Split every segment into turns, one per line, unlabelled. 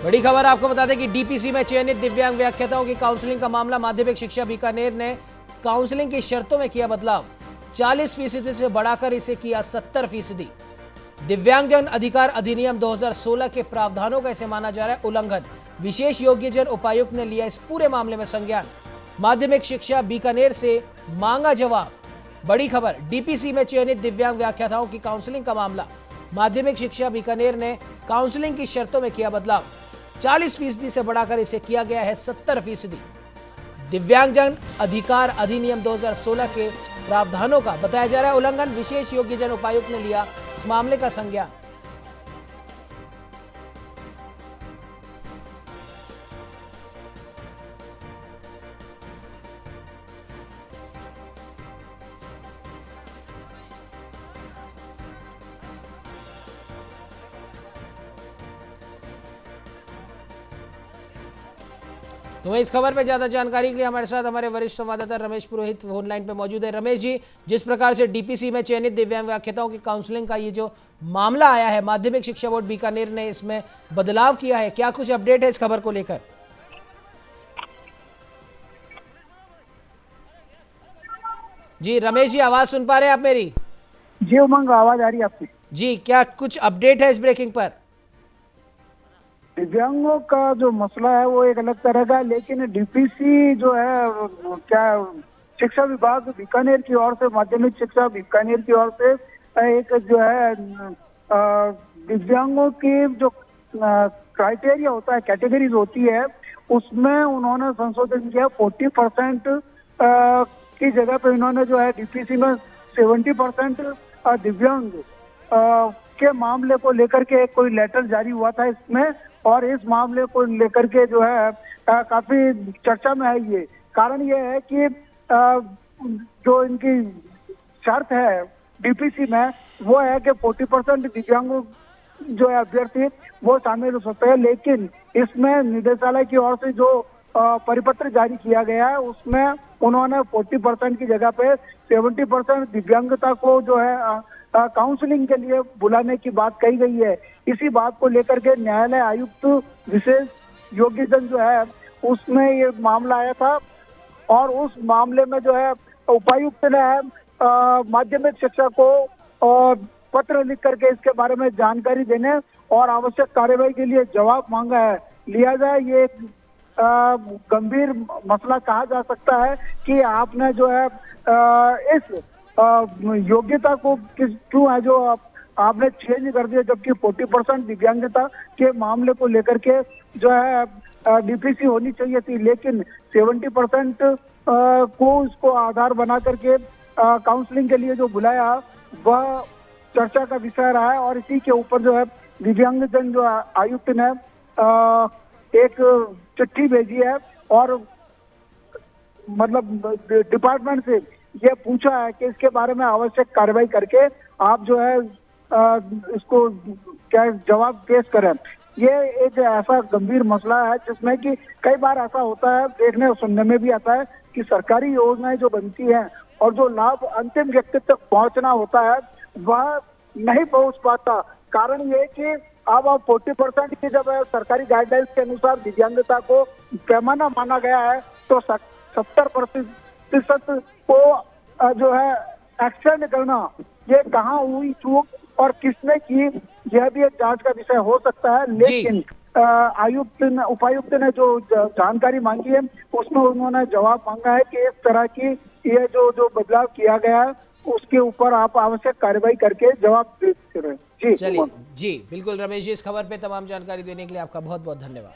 बड़ी खबर आपको बता दें कि डीपीसी में चयनित दिव्यांग व्याख्याताओं की काउंसलिंग का मामला माध्यमिक शिक्षा बीकानेर ने काउंसलिंग की शर्तों में किया बदलाव। 40% से बढ़ाकर इसे किया 70%। दिव्यांगजन अधिकार अधिनियम 2016 के प्रावधानों का इसे माना जा रहा है उल्लंघन। विशेष योग्यजन उपायुक्त ने लिया इस पूरे मामले में संज्ञान। माध्यमिक शिक्षा बीकानेर से मांगा जवाब। बड़ी खबर, डीपीसी में चयनित दिव्यांग व्याख्याताओं की काउंसलिंग का मामला। माध्यमिक शिक्षा बीकानेर ने काउंसलिंग की शर्तों में किया बदलाव। 40% से बढ़ाकर इसे किया गया है 70%। दिव्यांगजन अधिकार अधिनियम 2016 के प्रावधानों का बताया जा रहा है उल्लंघन। विशेष योग्यजन उपायुक्त ने लिया इस मामले का संज्ञान। तो वहीं इस खबर पे ज्यादा जानकारी के लिए हमारे साथ हमारे वरिष्ठ संवाददाता रमेश पुरोहित फोन लाइन पे मौजूद है। रमेश जी, जिस प्रकार से डीपीसी में चयनित दिव्यांग व्याख्याताओं की काउंसलिंग का ये जो मामला आया है, माध्यमिक शिक्षा बोर्ड बीकानेर ने इसमें बदलाव किया है, क्या कुछ अपडेट है इस खबर को लेकर? जी रमेश जी, आवाज सुन पा रहे हैं आप मेरी?
जी उमंग, आवाज आ रही है आपकी?
जी, क्या कुछ अपडेट है इस ब्रेकिंग पर?
दिव्यांगों का जो मसला है वो एक अलग तरह का है, लेकिन डीपीसी जो है क्या शिक्षा विभाग बीकानेर की ओर से, माध्यमिक शिक्षा बीकानेर की ओर से एक जो है दिव्यांगों की जो क्राइटेरिया होता है, कैटेगरीज होती है, उसमें उन्होंने संशोधन किया। 40% की जगह पे इन्होंने जो है डीपीसी में 70% दिव्यांग के मामले को लेकर के कोई लेटर जारी हुआ था इसमें, और इस मामले को लेकर के जो है काफी चर्चा में है। ये कारण ये है कि जो इनकी शर्त है डीपीसी में वो है कि 40% दिव्यांग जो है अभ्यर्थी वो शामिल हो सकते हैं, लेकिन इसमें निदेशालय की ओर से जो परिपत्र जारी किया गया है उसमें उन्होंने 40% की जगह पे 70% दिव्यांगता को जो है काउंसलिंग के लिए बुलाने की बात कही गई है। इसी बात को लेकर के न्यायालय आयुक्त विशेष योग्यजन जो है उसमें ये मामला आया था, और उस मामले में जो है उपायुक्त ने माध्यमिक शिक्षा को पत्र लिख करके इसके बारे में जानकारी देने और आवश्यक कार्यवाही के लिए जवाब मांगा है। लिया जाए ये गंभीर मसला कहा जा सकता है कि आपने जो है इस योग्यता को क्यों है जो आपने चेंज कर दिया, जबकि 40% दिव्यांगता के मामले को लेकर के जो है डीपीसी होनी चाहिए थी, लेकिन 70% को इसको आधार बना करके काउंसलिंग के लिए जो बुलाया वह चर्चा का विषय रहा है। और इसी के ऊपर जो है दिव्यांगजन जो आयुक्त ने एक चिट्ठी भेजी है और मतलब डिपार्टमेंट से ये पूछा है कि इसके बारे में आवश्यक कार्रवाई करके आप जो है इसको क्या जवाब पेश करें। ये एक ऐसा गंभीर मसला है जिसमें कि कई बार ऐसा होता है, देखने और सुनने में भी आता है कि सरकारी योजनाएं जो बनती हैं और जो लाभ अंतिम व्यक्ति तक पहुंचना होता है वह नहीं पहुंच पाता। कारण ये कि अब 40% की जब सरकारी गाइडलाइंस के अनुसार दिव्यांगता को पैमाना माना गया है, तो 70% को जो है एक्सटेंड करना, ये कहाँ हुई चूक और किसने की, यह भी एक जांच का विषय हो सकता है। लेकिन उपायुक्त ने जो जानकारी मांगी है उसमें उन्होंने जवाब मांगा है कि इस तरह की ये जो बदलाव किया गया है उसके ऊपर आप आवश्यक कार्रवाई करके जवाब दे रहे। जी
चलिए, जी बिल्कुल रमेश जी, इस खबर पे तमाम जानकारी देने के लिए आपका बहुत बहुत धन्यवाद।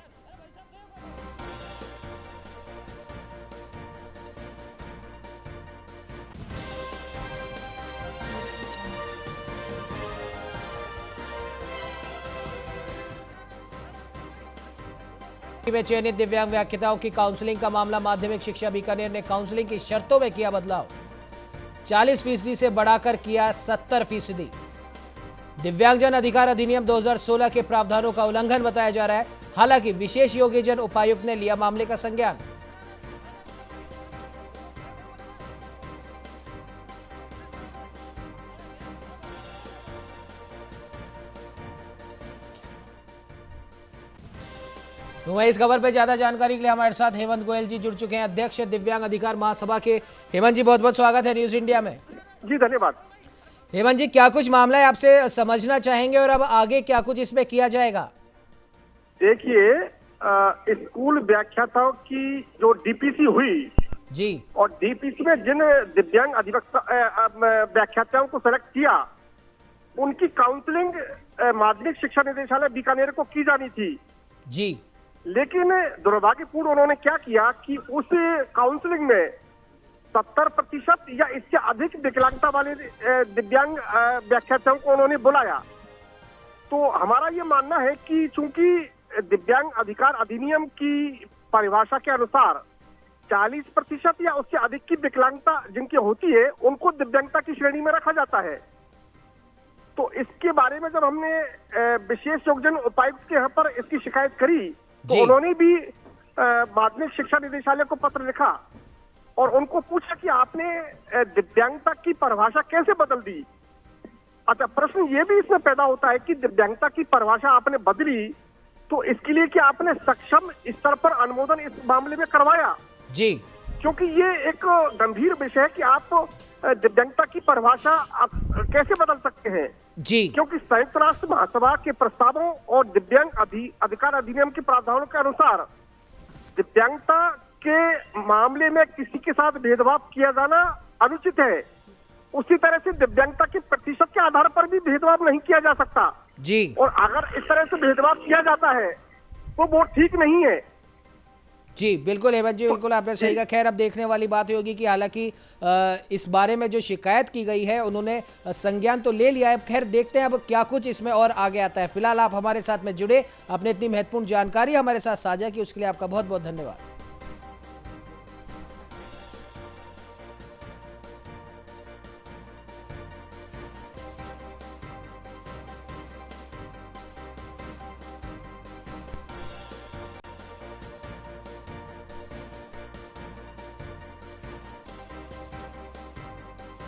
में चयनित दिव्यांग व्याख्याताओं की काउंसलिंग का मामला, माध्यमिक शिक्षा बीकानेर ने काउंसलिंग की शर्तों में किया बदलाव। 40% से बढ़ाकर किया 70%। दिव्यांगजन अधिकार अधिनियम 2016 के प्रावधानों का उल्लंघन बताया जा रहा है। हालांकि विशेष योग्यजन उपायुक्त ने लिया मामले का संज्ञान। तो वहीं इस खबर पे ज्यादा जानकारी के लिए हमारे साथ हेमंत गोयल जी जुड़ चुके हैं, अध्यक्ष दिव्यांग अधिकार महासभा के। हेमंत जी, बहुत बहुत स्वागत है न्यूज इंडिया में।
जी धन्यवाद।
हेमंत जी, क्या कुछ मामला है, आपसे समझना चाहेंगे और अब आगे क्या कुछ इसमें किया जाएगा?
देखिए, स्कूल व्याख्याताओं की जो डीपीसी हुई
जी,
और डीपीसी में जिन दिव्यांग अधिवक्ता व्याख्याताओं को सेलेक्ट किया, उनकी काउंसलिंग माध्यमिक शिक्षा निदेशालय बीकानेर को की जानी थी
जी,
लेकिन दुर्भाग्यपूर्ण उन्होंने क्या किया कि उस काउंसलिंग में 70% या इससे अधिक विकलांगता वाले दिव्यांग व्याख्याताओं को उन्होंने बुलाया। तो हमारा ये मानना है कि चूंकि दिव्यांग अधिकार अधिनियम की परिभाषा के अनुसार 40% या उससे अधिक की विकलांगता जिनकी होती है, उनको दिव्यांगता की श्रेणी में रखा जाता है। तो इसके बारे में जब हमने विशेष योगदान उपायुक्त के यहाँ पर इसकी शिकायत करी, तो उन्होंने भी माध्यमिक शिक्षा निदेशालय को पत्र लिखा और उनको पूछा कि आपने दिव्यांगता की परिभाषा कैसे बदल दी। अच्छा, प्रश्न ये भी इसमें पैदा होता है कि दिव्यांगता की परिभाषा आपने बदली तो इसके लिए कि आपने सक्षम स्तर पर अनुमोदन इस मामले में करवाया
जी,
क्योंकि ये एक गंभीर विषय है कि आप दिव्यांगता की परिभाषा आप कैसे बदल सकते हैं
जी,
क्योंकि संयुक्त राष्ट्र महासभा के प्रस्तावों और दिव्यांग अधिकार अधिनियम के प्रावधानों के अनुसार दिव्यांगता के मामले में किसी के साथ भेदभाव किया जाना अनुचित है। उसी तरह से दिव्यांगता के प्रतिशत के आधार पर भी भेदभाव नहीं किया जा सकता
जी,
और अगर इस तरह से भेदभाव किया जाता है तो वो ठीक नहीं है।
जी बिल्कुल हेमंत जी, बिल्कुल आपने सही कहा। खैर, अब देखने वाली बात होगी कि हालांकि इस बारे में जो शिकायत की गई है उन्होंने संज्ञान तो ले लिया है। खैर, देखते हैं अब क्या कुछ इसमें और आगे आता है। फिलहाल आप हमारे साथ में जुड़े, अपने इतनी महत्वपूर्ण जानकारी हमारे साथ साझा की, उसके लिए आपका बहुत बहुत धन्यवाद।